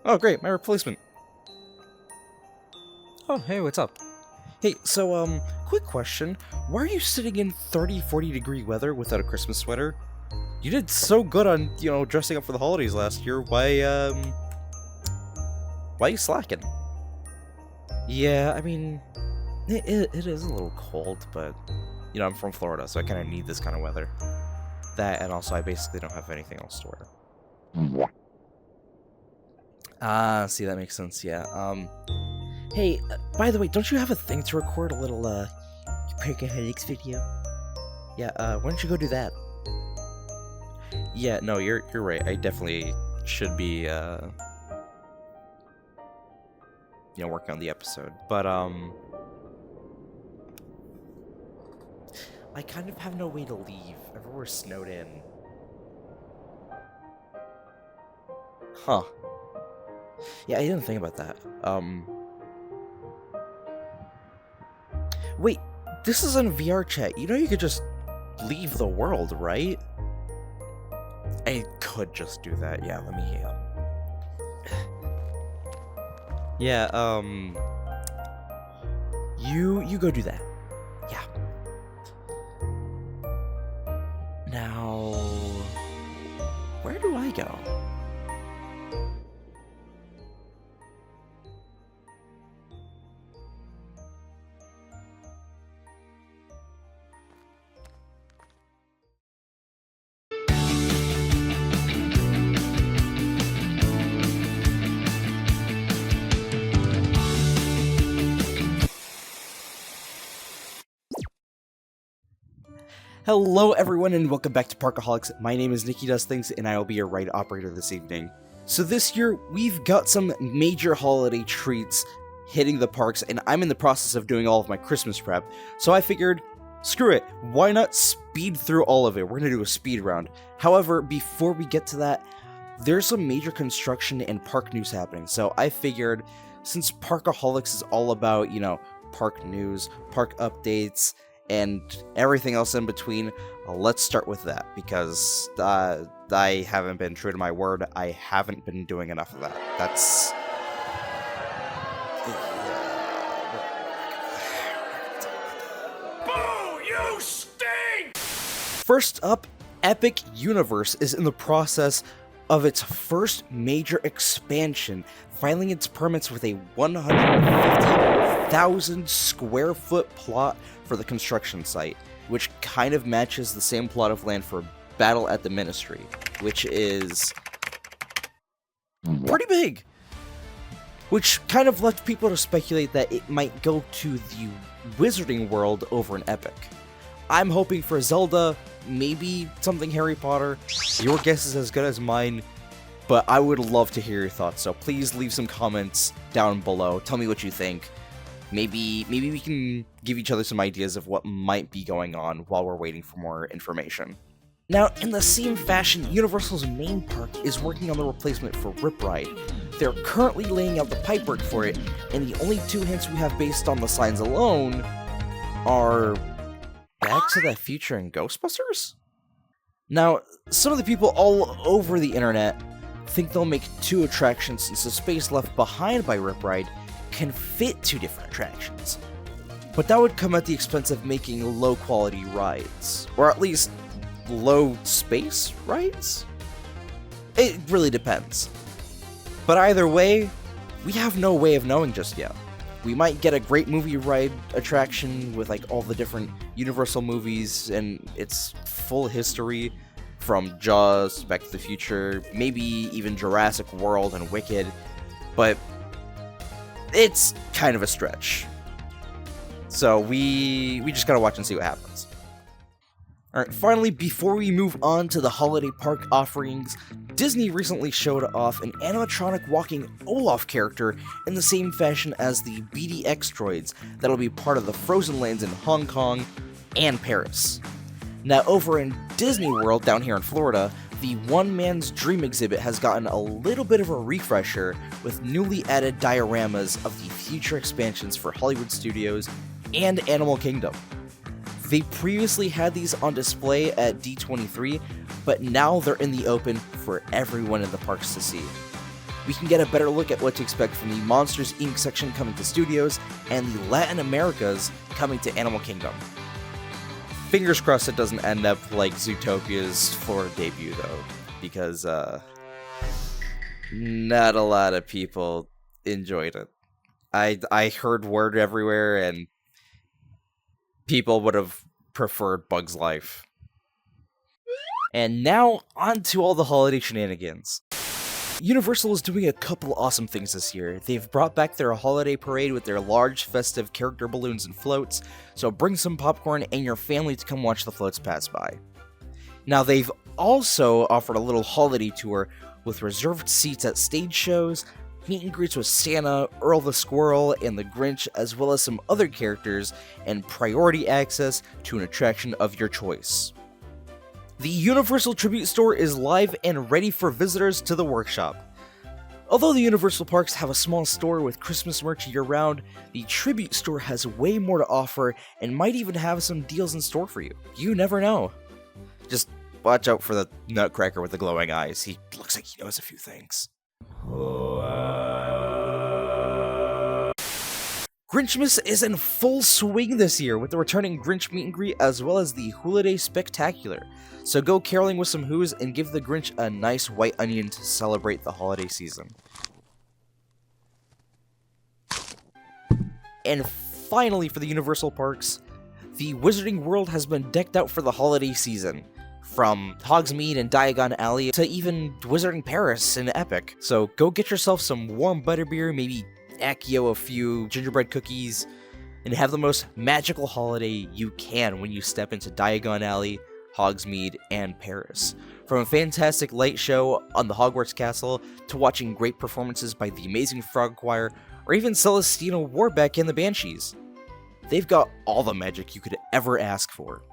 Oh, great, my replacement. Oh, hey, what's up? Hey, so, quick question. Why are you sitting in 30-40 degree weather without a Christmas sweater? You did so good on, dressing up for the holidays last year. Why are you slacking? Yeah, I mean, it is a little cold, but, I'm from Florida, so I kind of need this kind of weather. That, and also I basically don't have anything else to wear. Ah, see, that makes sense, yeah. Hey, by the way, don't you have a thing to record a little, Parkaholics video? Yeah, why don't you go do that? Yeah, no, you're right. I definitely should be, working on the episode. But, I kind of have no way to leave. Everywhere's snowed in. Huh. Yeah, I didn't think about that. Wait, this is in VR chat. You know you could just leave the world, right? I could just do that. Yeah, let me, Yeah, You go do that. Yeah. Now, where do I go? Hello everyone and welcome back to Parkaholics. My name is Nikki Does Things and I will be your ride operator this evening. So this year we've got some major holiday treats hitting the parks and I'm in the process of doing all of my Christmas prep. So I figured, screw it, why not speed through all of it? We're gonna do a speed round. However, before we get to that, there's some major construction and park news happening. So I figured, since Parkaholics is all about, park news, park updates, and everything else in between, let's start with that, because I haven't been true to my word. I haven't been doing enough of that. That's... Boo! You stink! First up, Epic Universe is in the process of its first major expansion, filing its permits with a 150,000 square foot plot for the construction site, which kind of matches the same plot of land for Battle at the Ministry, which is pretty big. Which kind of left people to speculate that it might go to the Wizarding World over in Epic. I'm hoping for Zelda, maybe something Harry Potter. Your guess is as good as mine, but I would love to hear your thoughts, so please leave some comments down below. Tell me what you think. Maybe we can give each other some ideas of what might be going on while we're waiting for more information. Now, in the same fashion, Universal's main park is working on the replacement for Rip Ride. They're currently laying out the pipework for it, and the only two hints we have based on the signs alone are Back to the Future and Ghostbusters? Now, some of the people all over the internet think they'll make two attractions since the space left behind by Rip Ride can fit two different attractions. But that would come at the expense of making low-quality rides. Or at least, low-space rides? It really depends. But either way, we have no way of knowing just yet. We might get a great movie ride attraction with all the different Universal movies and its full history, from Jaws to Back to the Future, maybe even Jurassic World and Wicked, but it's kind of a stretch. So we just gotta watch and see what happens. Alright, finally, before we move on to the holiday park offerings, Disney recently showed off an animatronic walking Olaf character in the same fashion as the BDX droids that'll be part of the Frozen lands in Hong Kong and Paris. Now, over in Disney World down here in Florida, the One Man's Dream exhibit has gotten a little bit of a refresher with newly added dioramas of the future expansions for Hollywood Studios and Animal Kingdom. They previously had these on display at D23, but now they're in the open for everyone in the parks to see. We can get a better look at what to expect from the Monsters, Inc. section coming to studios, and the Latin Americas coming to Animal Kingdom. Fingers crossed it doesn't end up like Zootopia's Florida debut, though, because, not a lot of people enjoyed it. I heard word everywhere, and people would have preferred Bug's Life. And now, on to all the holiday shenanigans. Universal is doing a couple awesome things this year. They've brought back their holiday parade with their large, festive character balloons and floats, so bring some popcorn and your family to come watch the floats pass by. Now, they've also offered a little holiday tour with reserved seats at stage shows, meet and greets with Santa, Earl the Squirrel, and the Grinch, as well as some other characters, and priority access to an attraction of your choice. The Universal Tribute Store is live and ready for visitors to the workshop. Although the Universal Parks have a small store with Christmas merch year-round, the Tribute Store has way more to offer and might even have some deals in store for you. You never know. Just watch out for the Nutcracker with the glowing eyes. He looks like he knows a few things. Grinchmas is in full swing this year with the returning Grinch meet and greet as well as the Holiday Spectacular. So go caroling with some Who's and give the Grinch a nice white onion to celebrate the holiday season. And finally for the Universal Parks, the Wizarding World has been decked out for the holiday season. From Hogsmeade and Diagon Alley to even Wizarding Paris and Epic. So go get yourself some warm butterbeer, maybe Accio a few gingerbread cookies, and have the most magical holiday you can when you step into Diagon Alley, Hogsmeade, and Paris. From a fantastic light show on the Hogwarts Castle, to watching great performances by the Amazing Frog Choir, or even Celestina Warbeck and the Banshees. They've got all the magic you could ever ask for.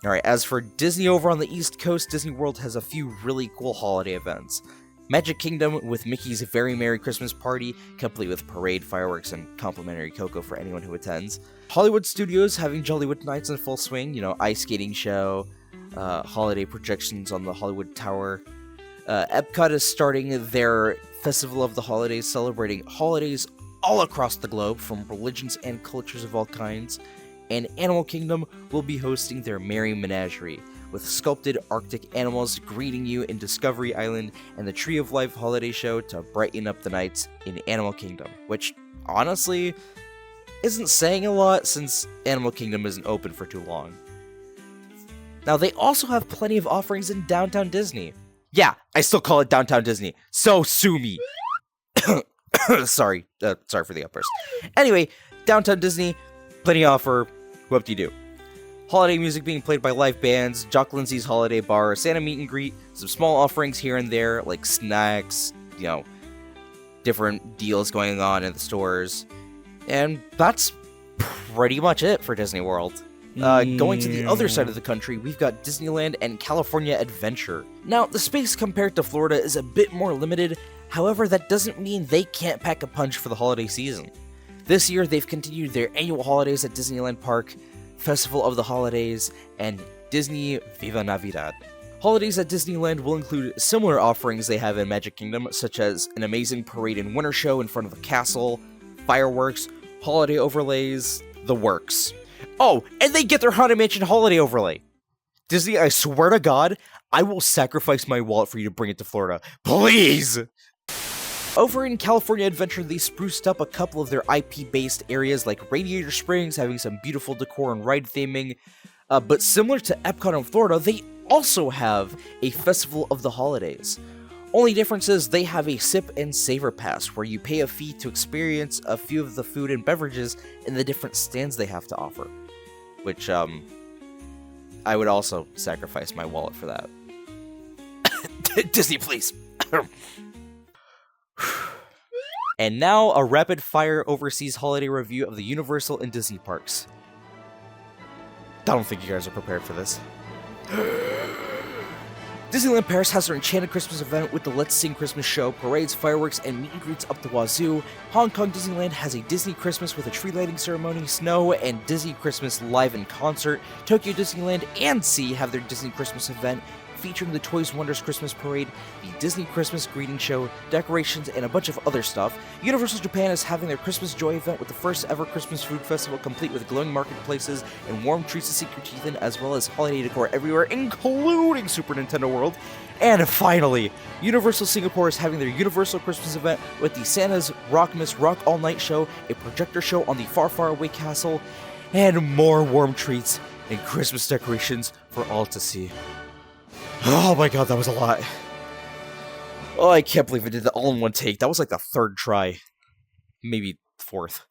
Alright, as for Disney over on the East Coast, Disney World has a few really cool holiday events. Magic Kingdom with Mickey's Very Merry Christmas Party, complete with parade, fireworks, and complimentary cocoa for anyone who attends. Hollywood Studios having Jollywood Nights in full swing, ice skating show, holiday projections on the Hollywood Tower. Epcot is starting their Festival of the Holidays, celebrating holidays all across the globe from religions and cultures of all kinds. And Animal Kingdom will be hosting their Merry Menagerie, with sculpted Arctic animals greeting you in Discovery Island and the Tree of Life holiday show to brighten up the nights in Animal Kingdom, which, honestly, isn't saying a lot since Animal Kingdom isn't open for too long. Now, they also have plenty of offerings in Downtown Disney. Yeah, I still call it Downtown Disney, so sue me! Sorry for the outburst. Anyway, Downtown Disney, plenty offer, whoop-de-doo. Holiday music being played by live bands, Jock Lindsay's Holiday Bar, Santa meet and greet, some small offerings here and there, like snacks, different deals going on in the stores. And that's pretty much it for Disney World. Going to the other side of the country, we've got Disneyland and California Adventure. Now, the space compared to Florida is a bit more limited, however, that doesn't mean they can't pack a punch for the holiday season. This year, they've continued their annual holidays at Disneyland Park, Festival of the Holidays, and Disney Viva Navidad. Holidays at Disneyland will include similar offerings they have in Magic Kingdom, such as an amazing parade and winter show in front of the castle, fireworks, holiday overlays, the works. Oh, and they get their Haunted Mansion holiday overlay! Disney, I swear to God, I will sacrifice my wallet for you to bring it to Florida. Please! Over in California Adventure, they spruced up a couple of their IP-based areas like Radiator Springs, having some beautiful decor and ride theming. But similar to Epcot in Florida, they also have a Festival of the Holidays. Only difference is they have a Sip and Savor Pass, where you pay a fee to experience a few of the food and beverages in the different stands they have to offer. Which, I would also sacrifice my wallet for that. Disney, please! And now, a rapid-fire overseas holiday review of the Universal and Disney parks. I don't think you guys are prepared for this. Disneyland Paris has their Enchanted Christmas event with the Let's Sing Christmas show, parades, fireworks, and meet and greets up the wazoo. Hong Kong Disneyland has a Disney Christmas with a tree lighting ceremony, snow, and Disney Christmas live in concert. Tokyo Disneyland and Sea have their Disney Christmas event, featuring the Toys Wonders Christmas Parade, the Disney Christmas Greeting Show, decorations, and a bunch of other stuff. Universal Japan is having their Christmas Joy event with the first ever Christmas food festival, complete with glowing marketplaces and warm treats to sink your teeth in, as well as holiday decor everywhere, including Super Nintendo World. And finally, Universal Singapore is having their Universal Christmas event with the Santa's Rockmas Rock All Night Show, a projector show on the Far Far Away Castle, and more warm treats and Christmas decorations for all to see. Oh my god, that was a lot. Oh, I can't believe I did that all in one take. That was like the third try. Maybe fourth.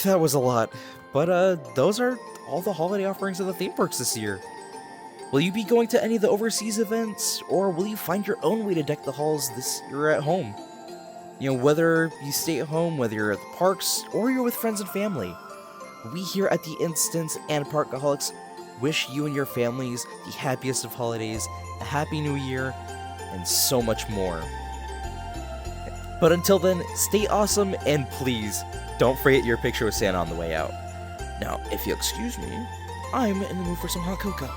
That was a lot. But, those are all the holiday offerings of the theme parks this year. Will you be going to any of the overseas events, or will you find your own way to deck the halls this year at home? You know, whether you stay at home, whether you're at the parks, or you're with friends and family. We here at The Instance and Parkaholics wish you and your families the happiest of holidays, a happy new year, and so much more. But until then, stay awesome, and please, don't forget your picture with Santa on the way out. Now, if you'll excuse me, I'm in the mood for some hot cocoa.